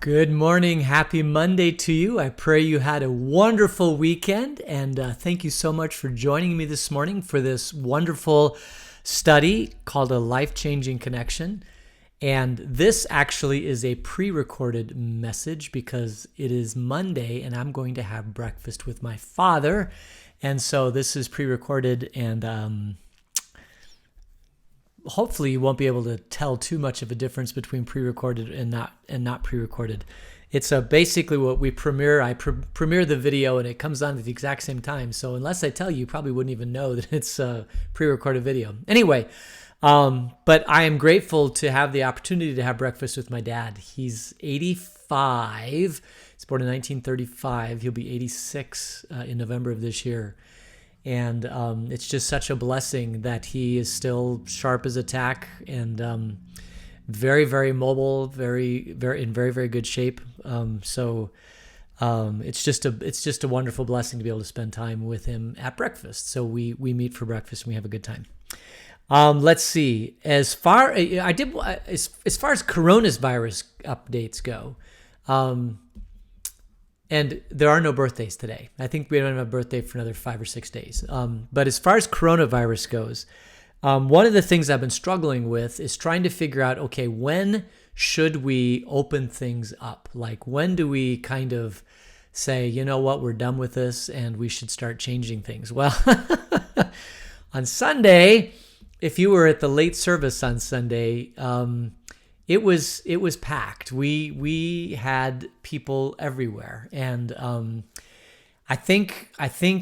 Good morning. Happy Monday to you. I pray you had a wonderful weekend, and thank you so much for joining me this morning for this wonderful study called A Life-Changing Connection. And this actually is a pre-recorded message because it is Monday and I'm going to have breakfast with my father. And so this is pre-recorded, and hopefully you won't be able to tell too much of a difference between pre-recorded and not pre-recorded. It's basically what we premiere. I premiere the video and it comes on at the exact same time. So unless I tell you, you probably wouldn't even know that it's a pre-recorded video. Anyway, but I am grateful to have the opportunity to have breakfast with my dad. He's 85. He's born in 1935. He'll be 86 in November of this year. And it's just such a blessing that he is still sharp as a tack and very, very mobile, in very, very good shape. So it's just a wonderful blessing to be able to spend time with him at breakfast. So we meet for breakfast and we have a good time. Let's see. As far as coronavirus updates go. And there are no birthdays today. I think we don't have a birthday for another 5 or 6 days. But as far as coronavirus goes, one of the things I've been struggling with is trying to figure out, okay, when should we open things up? Like, when do we kind of say, you know what, we're done with this and we should start changing things? Well, on Sunday, if you were at the late service on Sunday, it was packed. We had people everywhere, and I think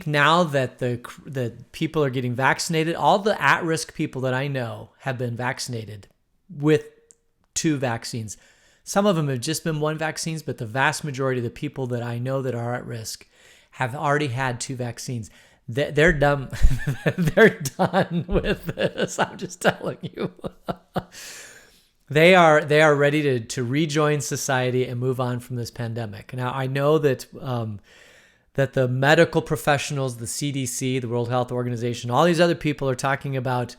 now that the people are getting vaccinated, all the at-risk people that I know have been vaccinated with 2 vaccines. Some of them have just been 1 vaccines, but the vast majority of the people that I know that are at risk have already had 2 vaccines. They're done. They're done with this. I'm just telling you. They are ready to rejoin society and move on from this pandemic. Now, I know that that the medical professionals, the CDC, the World Health Organization, all these other people are talking about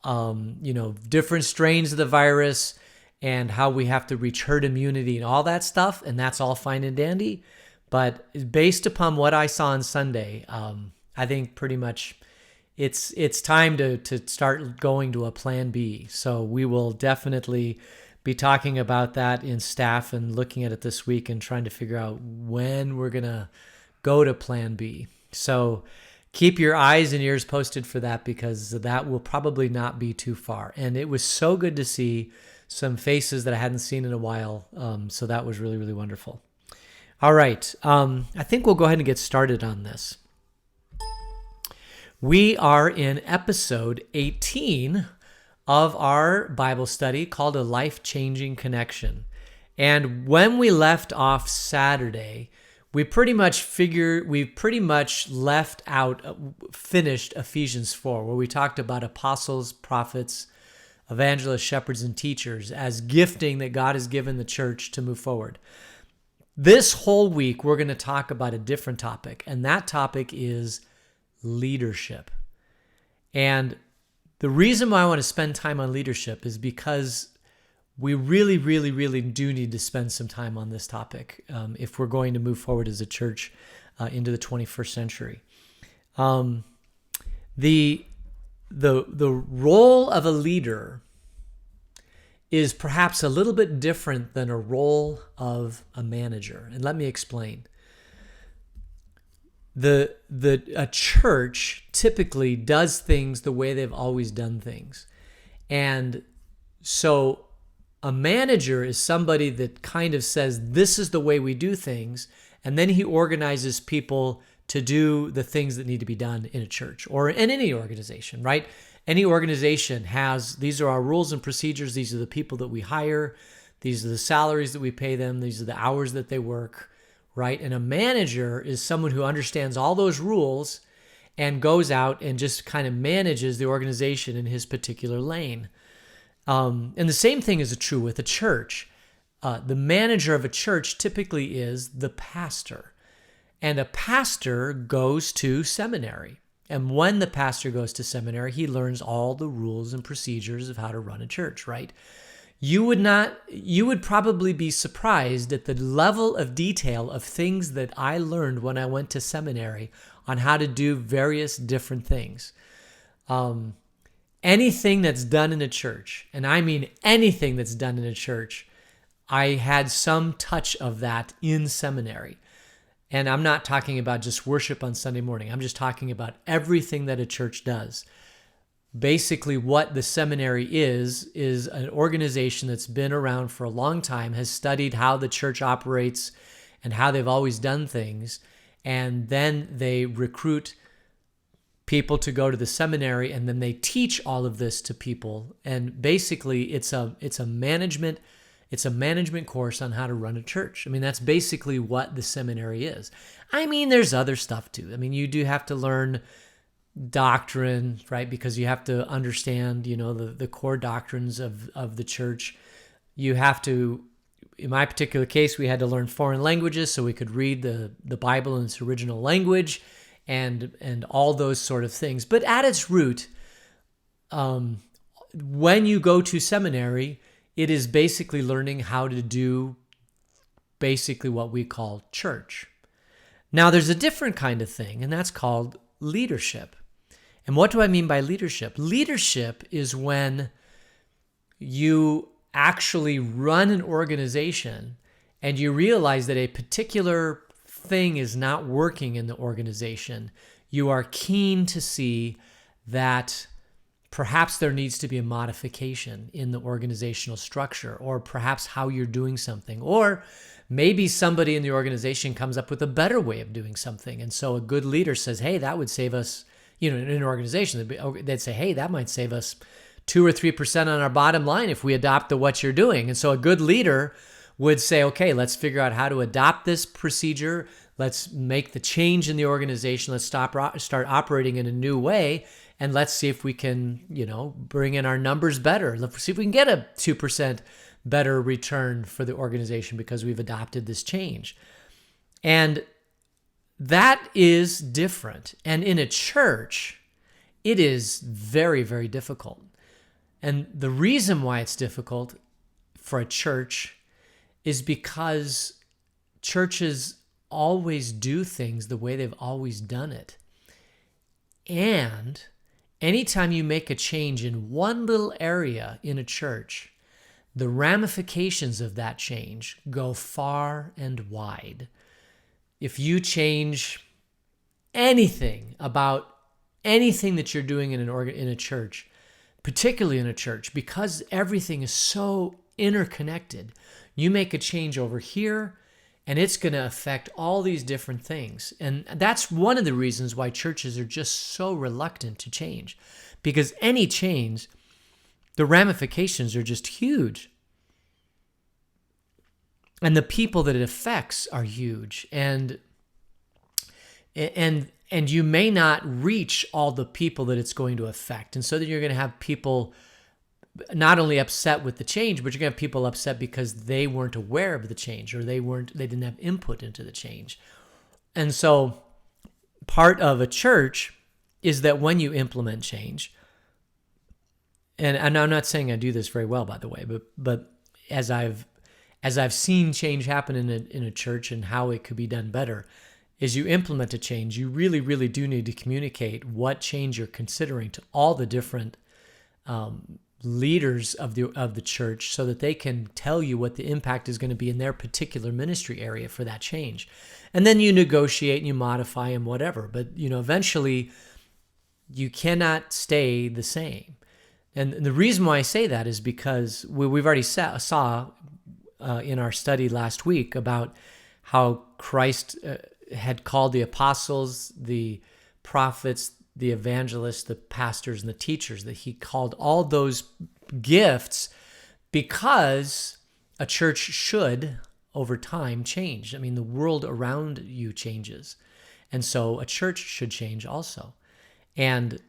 different strains of the virus and how we have to reach herd immunity and all that stuff, and that's all fine and dandy. But based upon what I saw on Sunday, I think pretty much it's time to start going to a plan B. So we will definitely be talking about that in staff and looking at it this week and trying to figure out when we're going to go to plan B. So keep your eyes and ears posted for that, because that will probably not be too far. And it was so good to see some faces that I hadn't seen in a while. So that was really, really wonderful. All right. I think we'll go ahead and get started on this. We are in episode 18 of our Bible study called A Life-Changing Connection. And when we left off Saturday, we pretty much finished Ephesians 4, where we talked about apostles, prophets, evangelists, shepherds, and teachers as gifting that God has given the church to move forward. This whole week, we're going to talk about a different topic, and that topic is leadership. And the reason why I want to spend time on leadership is because we really, really, really do need to spend some time on this topic if we're going to move forward as a church into the 21st century. The role of a leader is perhaps a little bit different than a role of a manager. And let me explain. A church typically does things the way they've always done things. And so a manager is somebody that kind of says, this is the way we do things. And then he organizes people to do the things that need to be done in a church or in any organization, right? Any organization has, these are our rules and procedures. These are the people that we hire. These are the salaries that we pay them. These are the hours that they work. Right? And a manager is someone who understands all those rules and goes out and just kind of manages the organization in his particular lane. And the same thing is true with a church. The manager of a church typically is the pastor. And a pastor goes to seminary. And when the pastor goes to seminary, he learns all the rules and procedures of how to run a church, right? you would probably be surprised at the level of detail of things that I learned when I went to seminary on how to do various different things. Anything that's done in a church, and I mean anything that's done in a church, I had some touch of that in seminary. And I'm not talking about just worship on Sunday morning. I'm just talking about everything that a church does. Basically, what the seminary is an organization that's been around for a long time, has studied how the church operates and how they've always done things, and then they recruit people to go to the seminary, and then they teach all of this to people. And basically, it's a management course on how to run a church. I mean, that's basically what the seminary is. I mean, there's other stuff too. I mean, you do have to learn doctrine, right? Because you have to understand, the core doctrines of the church. You have to, in my particular case, we had to learn foreign languages so we could read the Bible in its original language and all those sort of things. But at its root, when you go to seminary, it is basically learning how to do basically what we call church. Now, there's a different kind of thing, and that's called leadership. And what do I mean by leadership? Leadership is when you actually run an organization and you realize that a particular thing is not working in the organization. You are keen to see that perhaps there needs to be a modification in the organizational structure, or perhaps how you're doing something, or maybe somebody in the organization comes up with a better way of doing something. And so a good leader says, hey, that would save us, in an organization, they'd say, hey, that might save us 2 or 3% on our bottom line if we adopt what you're doing. And so a good leader would say, okay, let's figure out how to adopt this procedure. Let's make the change in the organization. Let's start operating in a new way. And let's see if we can, bring in our numbers better. Let's see if we can get a 2% better return for the organization because we've adopted this change. And that is different. And in a church, it is very, very difficult. And the reason why it's difficult for a church is because churches always do things the way they've always done it. And anytime you make a change in one little area in a church, the ramifications of that change go far and wide. If you change anything about anything that you're doing in a church, particularly in a church, because everything is so interconnected, you make a change over here, and it's going to affect all these different things. And that's one of the reasons why churches are just so reluctant to change, because any change, the ramifications are just huge. And the people that it affects are huge. And you may not reach all the people that it's going to affect. And so then you're going to have people not only upset with the change, but you're going to have people upset because they weren't aware of the change, or they didn't have input into the change. And so part of a church is that when you implement change, and I'm not saying I do this very well, by the way, but as I've seen change happen in a church and how it could be done better, is you implement a change, you really, really do need to communicate what change you're considering to all the different leaders of the church, so that they can tell you what the impact is going to be in their particular ministry area for that change. And then you negotiate and you modify and whatever. But eventually you cannot stay the same. And the reason why I say that is because we've already saw in our study last week about how Christ had called the apostles, the prophets, the evangelists, the pastors, and the teachers, that he called all those gifts because a church should, over time, change. I mean, the world around you changes. And so a church should change also. And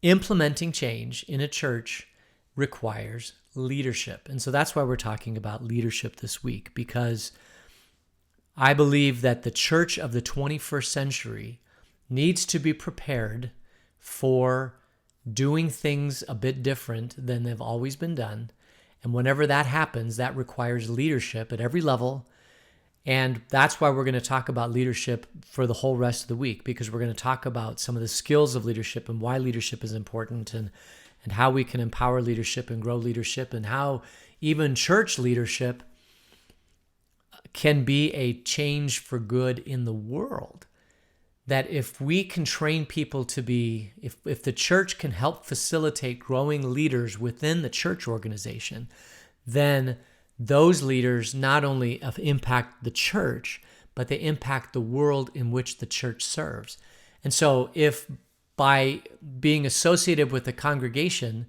implementing change in a church requires leadership. And so that's why we're talking about leadership this week, because I believe that the church of the 21st century needs to be prepared for doing things a bit different than they've always been done, And whenever that happens, that requires leadership at every level. And that's why we're going to talk about leadership for the whole rest of the week, because we're going to talk about some of the skills of leadership and why leadership is important, and how we can empower leadership and grow leadership, and how even church leadership can be a change for good in the world. That if we can train people to be, if the church can help facilitate growing leaders within the church organization, then those leaders not only impact the church, but they impact the world in which the church serves. And so if by being associated with the congregation,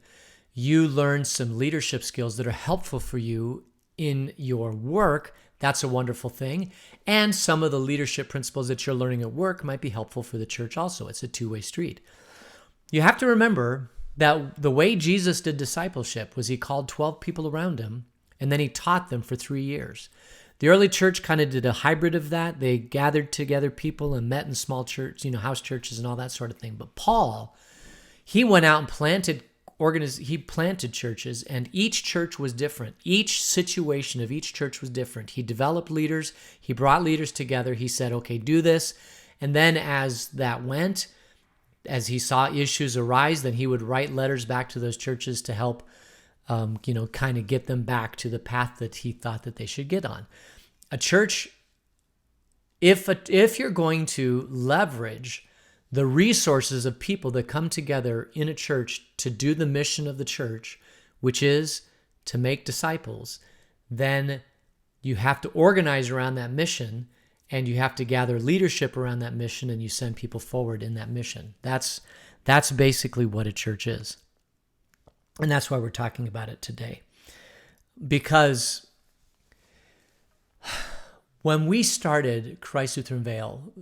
you learn some leadership skills that are helpful for you in your work, that's a wonderful thing. And some of the leadership principles that you're learning at work might be helpful for the church also. It's a two-way street. You have to remember that the way Jesus did discipleship was he called 12 people around him, and then he taught them for 3 years. The early church kind of did a hybrid of that. They gathered together people and met in small church, house churches and all that sort of thing. But Paul, he went out and planted churches, and each church was different. Each situation of each church was different. He developed leaders. He brought leaders together. He said, okay, do this. And then as that went, as he saw issues arise, then he would write letters back to those churches to help, kind of get them back to the path that he thought that they should get on. A church, if you're going to leverage the resources of people that come together in a church to do the mission of the church, which is to make disciples, then you have to organize around that mission, and you have to gather leadership around that mission, and you send people forward in that mission. That's basically what a church is. And that's why we're talking about it today. Because when we started Christ Lutheran Vale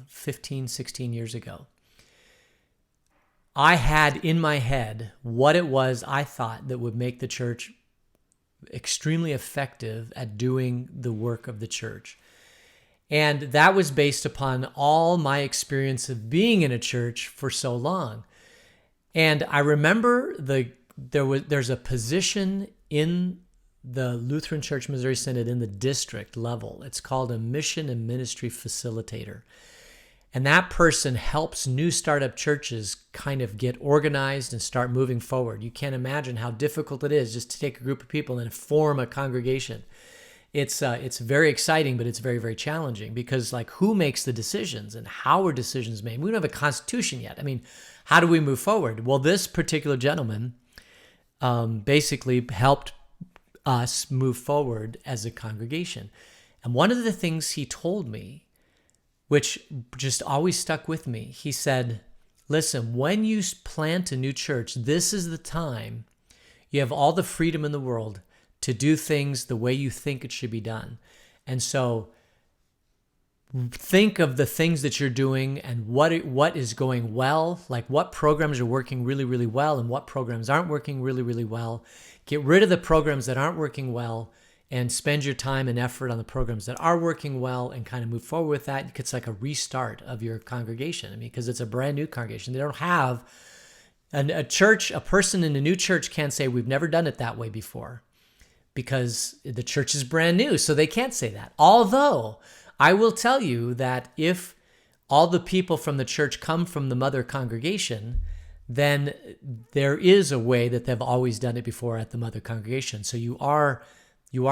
15, 16 years ago, I had in my head what it was I thought that would make the church extremely effective at doing the work of the church. And that was based upon all my experience of being in a church for so long. And I remember there's a position in the Lutheran Church Missouri Synod in the district level. It's called a mission and ministry facilitator. And that person helps new startup churches kind of get organized and start moving forward. You can't imagine how difficult it is just to take a group of people and form a congregation. It's very exciting, but it's very, very challenging, because who makes the decisions and how are decisions made? We don't have a constitution yet. I mean, how do we move forward? Well, this particular gentleman basically helped us move forward as a congregation. And one of the things he told me, which just always stuck with me, he said, listen, when you plant a new church, this is the time. You have all the freedom in the world to do things the way you think it should be done. And so think of the things that you're doing and what is going well, like what programs are working really, really well and what programs aren't working really, really well. Get rid of the programs that aren't working well and spend your time and effort on the programs that are working well and kind of move forward with that. It's like a restart of your congregation. I mean, because it's a brand new congregation. They don't have a person in a new church can't say, we've never done it that way before, because the church is brand new. So they can't say that. Although I will tell you that if all the people from the church come from the mother congregation, then there is a way that they've always done it before at the mother congregation. So you are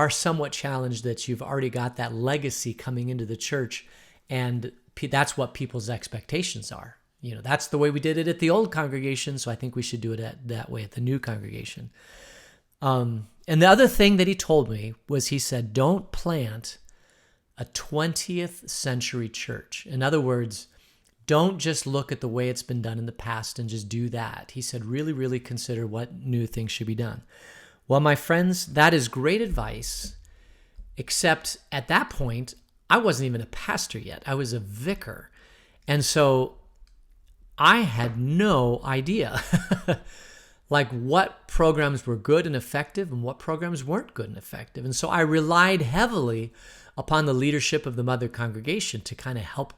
somewhat challenged that you've already got that legacy coming into the church, and that's what people's expectations are. That's the way we did it at the old congregation, so I think we should do it that way at the new congregation. And the other thing that he told me was, he said, don't plant a 20th century church. In other words, don't just look at the way it's been done in the past and just do that. He said, really, really consider what new things should be done. Well, my friends, that is great advice, except at that point, I wasn't even a pastor yet. I was a vicar. And so I had no idea what programs were good and effective and what programs weren't good and effective. And so I relied heavily upon the leadership of the mother congregation to kind of help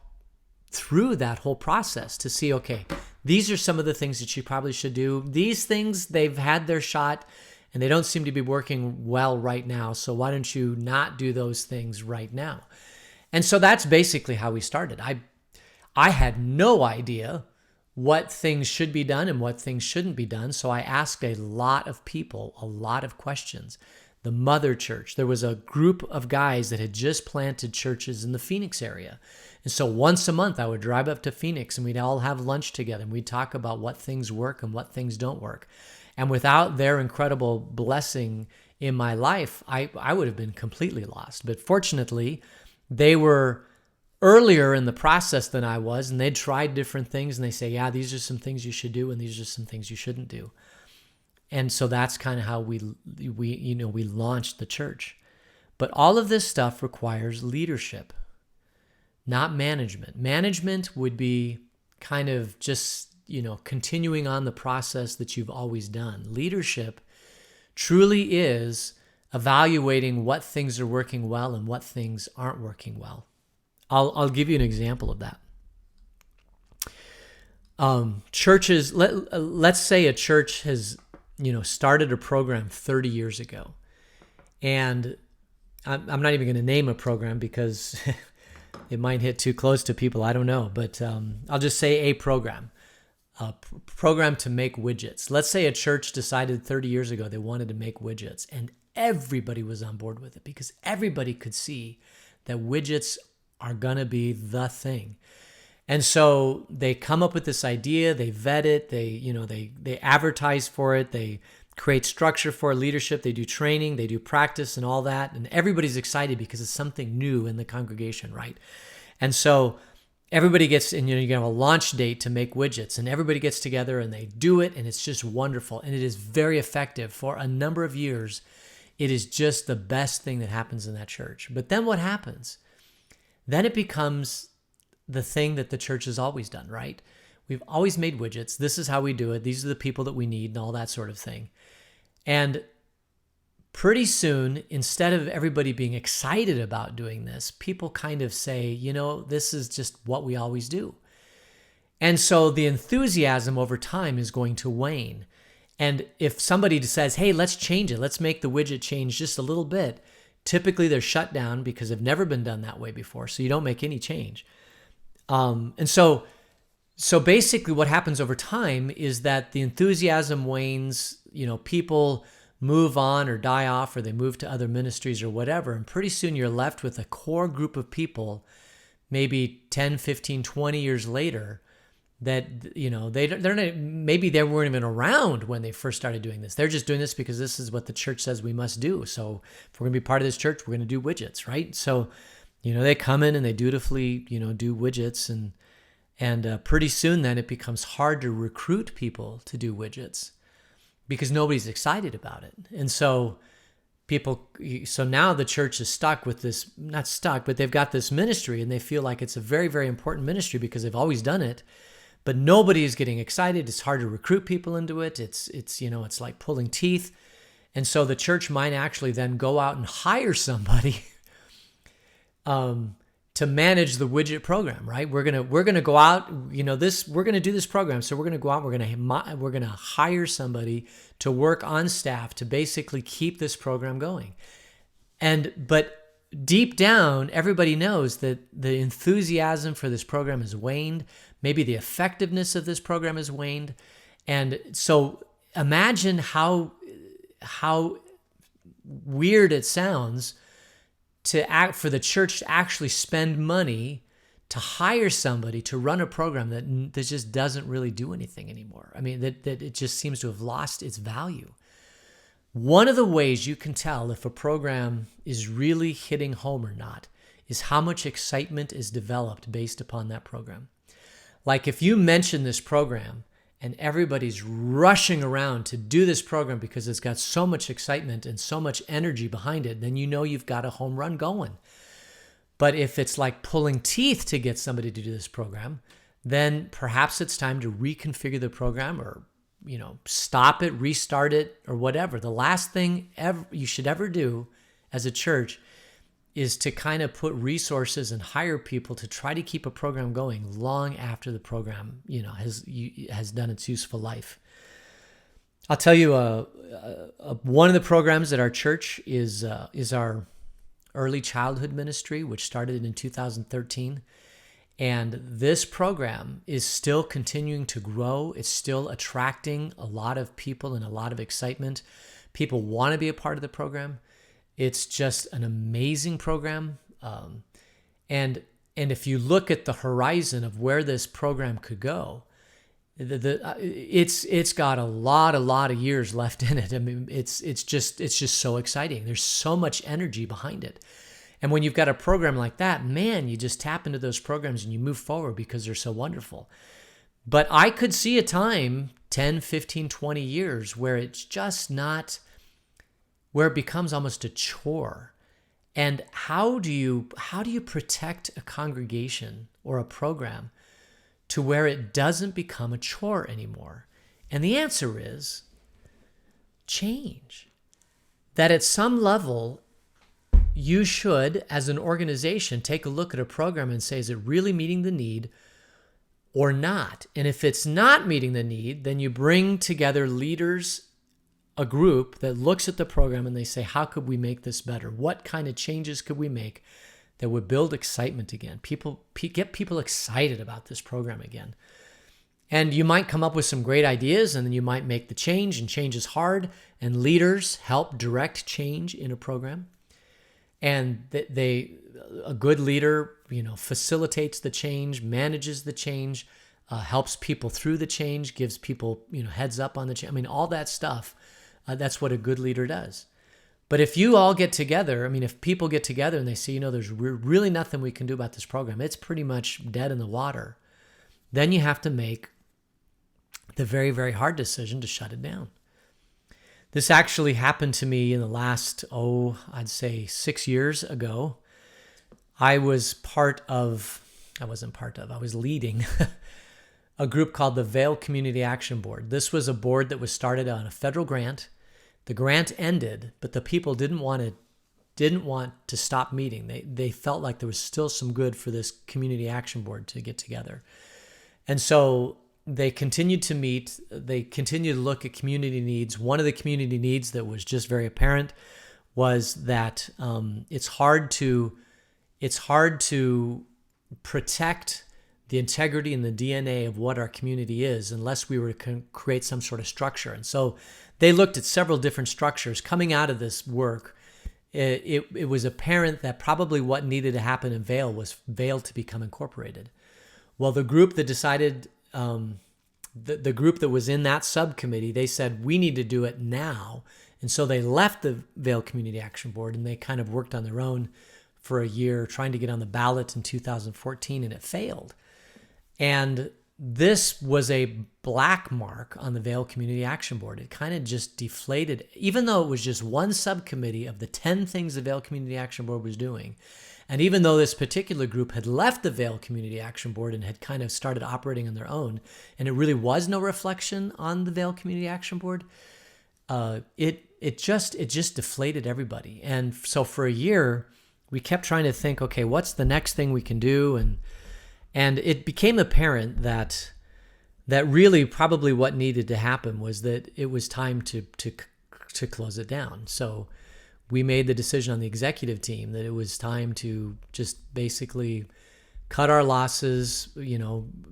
through that whole process to see, okay, these are some of the things that you probably should do. These things, they've had their shot and they don't seem to be working well right now. So why don't you not do those things right now? And so that's basically how we started. I had no idea what things should be done and what things shouldn't be done. So I asked a lot of people, a lot of questions. The mother church, there was a group of guys that had just planted churches in the Phoenix area. And so once a month I would drive up to Phoenix and we'd all have lunch together and we'd talk about what things work and what things don't work. And without their incredible blessing in my life, I would have been completely lost. But fortunately, they were earlier in the process than I was, and they'd tried different things, and they say, yeah, these are some things you should do, and these are some things you shouldn't do. And so that's kind of how we launched the church. But all of this stuff requires leadership, not management. Management would be kind of just, continuing on the process that you've always done. Leadership truly is evaluating what things are working well and what things aren't working well. I'll give you an example of that. Churches, let's say a church has, started a program 30 years ago. And I'm not even going to name a program because it might hit too close to people. I don't know. But I'll just say a program to make widgets. Let's say a church decided 30 years ago they wanted to make widgets, and everybody was on board with it because everybody could see that widgets are going to be the thing. And so they come up with this idea, they vet it, they advertise for it, they create structure for leadership, they do training, they do practice and all that, and everybody's excited because it's something new in the congregation, right? And so everybody gets, and you have a launch date to make widgets, and everybody gets together and they do it, and it's just wonderful, and it is very effective for a number of years. It is just the best thing that happens in that church. But then what happens? Then it becomes the thing that the church has always done, right? We've always made widgets. This is how we do it. These are the people that we need and all that sort of thing. And pretty soon, instead of everybody being excited about doing this, people kind of say, this is just what we always do. And so the enthusiasm over time is going to wane. And if somebody says, hey, let's change it, let's make the widget change just a little bit, typically they're shut down because they've never been done that way before. So you don't make any change. And so basically what happens over time is that the enthusiasm wanes, people move on or die off, or they move to other ministries or whatever. And pretty soon you're left with a core group of people, maybe 10, 15, 20 years later, that, they're not, maybe they weren't even around when they first started doing this. They're just doing this because this is what the church says we must do. So if we're going to be part of this church, we're going to do widgets, right? So, they come in and they dutifully, do widgets, and pretty soon then it becomes hard to recruit people to do widgets because nobody's excited about it. And so now the church is stuck with this, not stuck, but they've got this ministry and they feel like it's a very, very important ministry because they've always done it. But nobody is getting excited. It's hard to recruit people into it. It's like pulling teeth. And so the church might actually then go out and hire somebody to manage the widget program, right? We're gonna go out, we're gonna do this program. So we're gonna go out. We're gonna hire somebody to work on staff to basically keep this program going. But deep down, everybody knows that the enthusiasm for this program has waned. Maybe the effectiveness of this program has waned. And so imagine how weird it sounds for the church to actually spend money to hire somebody to run a program that just doesn't really do anything anymore. I mean, that it just seems to have lost its value. One of the ways you can tell if a program is really hitting home or not is how much excitement is developed based upon that program. Like if you mention this program and everybody's rushing around to do this program because it's got so much excitement and so much energy behind it, then you've got a home run going. But if it's like pulling teeth to get somebody to do this program, then perhaps it's time to reconfigure the program or, stop it, restart it, or whatever. The last thing you should ever do as a church is to kind of put resources and hire people to try to keep a program going long after the program, has done its useful life. I'll tell you, one of the programs at our church is our early childhood ministry, which started in 2013. And this program is still continuing to grow. It's still attracting a lot of people and a lot of excitement. People want to be a part of the program. It's just an amazing program. And if you look at the horizon of where this program could go, it's got a lot of years left in it. I mean, it's just so exciting. There's so much energy behind it. And when you've got a program like that, man, you just tap into those programs and you move forward because they're so wonderful. But I could see a time, 10, 15, 20 years, where it's just not, where it becomes almost a chore. And how do you protect a congregation or a program to where it doesn't become a chore anymore? And the answer is change. That at some level, you should, as an organization, take a look at a program and say, is it really meeting the need or not? And if it's not meeting the need, then you bring together leaders, a group that looks at the program and they say, how could we make this better? What kind of changes could we make that would build excitement again? Get people excited about this program again. And you might come up with some great ideas, and then you might make the change, and change is hard, and leaders help direct change in a program. And a good leader, facilitates the change, manages the change, helps people through the change, gives people, heads up on the change. I mean, all that stuff, that's what a good leader does. But if you all get together, if people get together and they say, there's really nothing we can do about this program, it's pretty much dead in the water, then you have to make the very, very hard decision to shut it down. This actually happened to me in the last, I'd say 6 years ago. I was leading a group called the Vail Community Action Board. This was a board that was started on a federal grant. The grant ended, but the people didn't want to stop meeting. They felt like there was still some good for this community action board to get together. And so they continued to meet. They continued to look at community needs. One of the community needs that was just very apparent was that it's hard to protect the integrity and the DNA of what our community is unless we were to create some sort of structure. And so they looked at several different structures. Coming out of this work, it was apparent that probably what needed to happen in Vail was Vail to become incorporated. Well, the group that decided, the group that was in that subcommittee, they said, we need to do it now. And so they left the Vail Community Action Board and they kind of worked on their own for a year, trying to get on the ballot in 2014, and it failed. And this was a black mark on the Vail Community Action Board. It kind of just deflated, even though it was just one subcommittee of the 10 things the Vail Community Action Board was doing. And even though this particular group had left the Vail Community Action Board and had kind of started operating on their own, and it really was no reflection on the Vail Community Action Board, it just deflated everybody. And so for a year, we kept trying to think, okay, what's the next thing we can do? And it became apparent that really probably what needed to happen was that it was time to close it down. So we made the decision on the executive team that it was time to just basically cut our losses,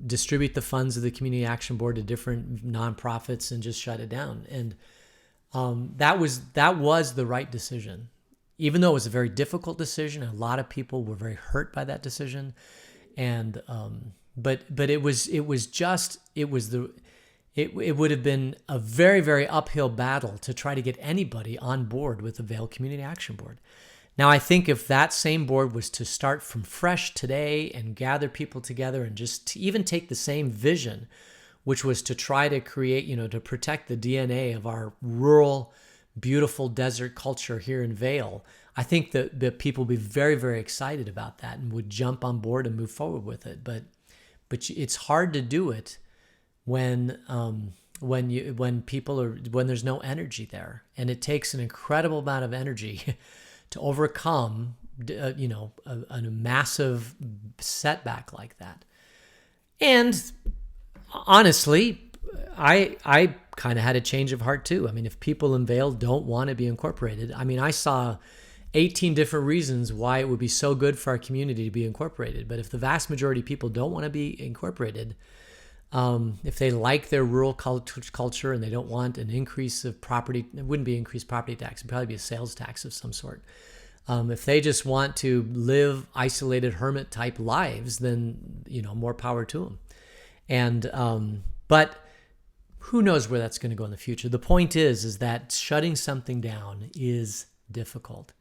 distribute the funds of the Community Action Board to different nonprofits and just shut it down. And that was the right decision. Even though it was a very difficult decision, a lot of people were very hurt by that decision. And but it would have been a very, very uphill battle to try to get anybody on board with the Vail Community Action Board. Now, I think if that same board was to start from fresh today and gather people together and just to even take the same vision, which was to try to create, to protect the DNA of our rural, beautiful desert culture here in Vail, I think that people would be very, very excited about that and would jump on board and move forward with it. But it's hard to do it when there's no energy there, and it takes an incredible amount of energy to overcome a massive setback like that. And honestly, I kind of had a change of heart too. I mean, if people in Vail don't want to be incorporated, I mean, I saw 18 different reasons why it would be so good for our community to be incorporated. But if the vast majority of people don't want to be incorporated, if they like their rural culture and they don't want an increase of property, it wouldn't be increased property tax, it'd probably be a sales tax of some sort. If they just want to live isolated hermit type lives, then, more power to them. And, but who knows where that's going to go in the future. The point is that shutting something down is difficult.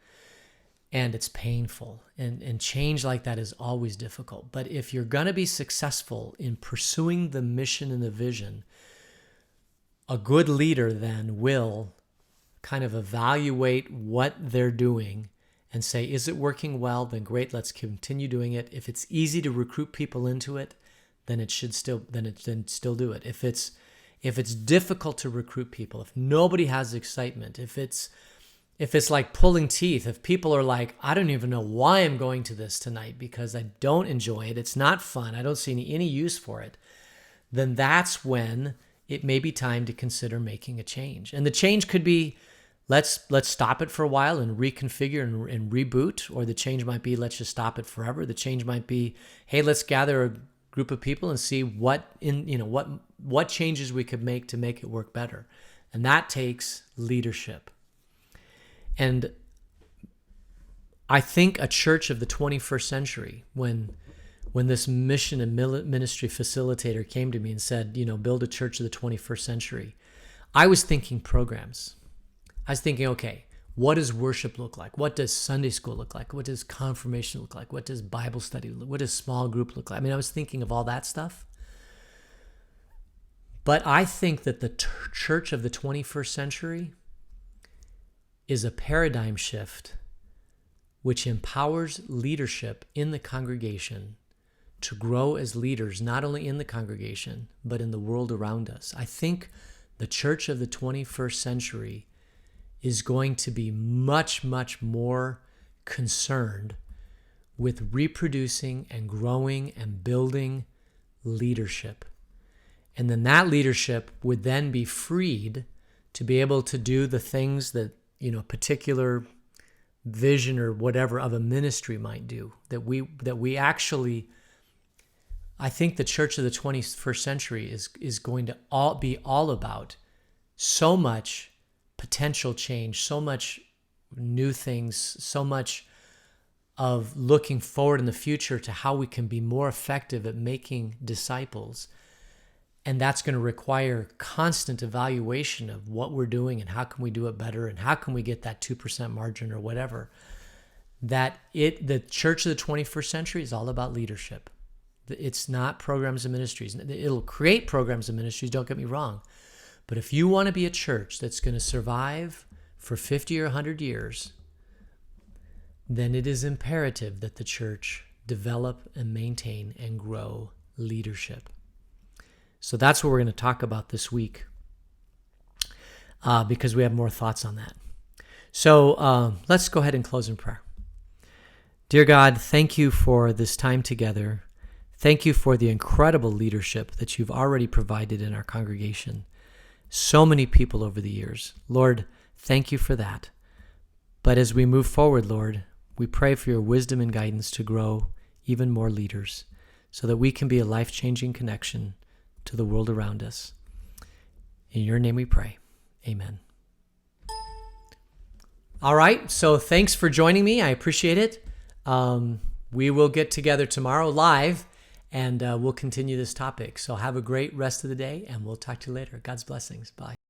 And it's painful, and change like that is always difficult. But if you're going to be successful in pursuing the mission and the vision, a good leader then will kind of evaluate what they're doing and say, is it working well? Then great, let's continue doing it. If it's easy to recruit people into it, then it should still do it. If it's difficult to recruit people, if nobody has excitement, if it's like pulling teeth, if people are like, I don't even know why I'm going to this tonight because I don't enjoy it, it's not fun, I don't see any use for it, then that's when it may be time to consider making a change. And the change could be, let's stop it for a while and reconfigure and reboot, or the change might be, let's just stop it forever. The change might be, hey, let's gather a group of people and see what changes we could make to make it work better. And that takes leadership. And I think a church of the 21st century, when this mission and ministry facilitator came to me and said, build a church of the 21st century, I was thinking programs. I was thinking, okay, what does worship look like? What does Sunday school look like? What does confirmation look like? What does Bible study look like? What does small group look like? I mean, I was thinking of all that stuff. But I think that the church of the 21st century is a paradigm shift which empowers leadership in the congregation to grow as leaders, not only in the congregation, but in the world around us. I think the church of the 21st century is going to be much, much more concerned with reproducing and growing and building leadership. And then that leadership would then be freed to be able to do the things that particular vision or whatever of a ministry might do, that we actually, I think the church of the 21st century is going to be all about so much potential change, so much new things, so much of looking forward in the future to how we can be more effective at making disciples. And that's going to require constant evaluation of what we're doing and how can we do it better and how can we get that 2% margin or whatever. The church of the 21st century is all about leadership. It's not programs and ministries. It'll create programs and ministries, don't get me wrong. But if you want to be a church that's going to survive for 50 or 100 years, then it is imperative that the church develop and maintain and grow leadership. So that's what we're going to talk about this week because we have more thoughts on that. So let's go ahead and close in prayer. Dear God, thank you for this time together. Thank you for the incredible leadership that you've already provided in our congregation. So many people over the years. Lord, thank you for that. But as we move forward, Lord, we pray for your wisdom and guidance to grow even more leaders so that we can be a life-changing connection to the world around us. In your name we pray. Amen. All right, so thanks for joining me. I appreciate it. We will get together tomorrow live, and we'll continue this topic. So have a great rest of the day, and we'll talk to you later. God's blessings. Bye.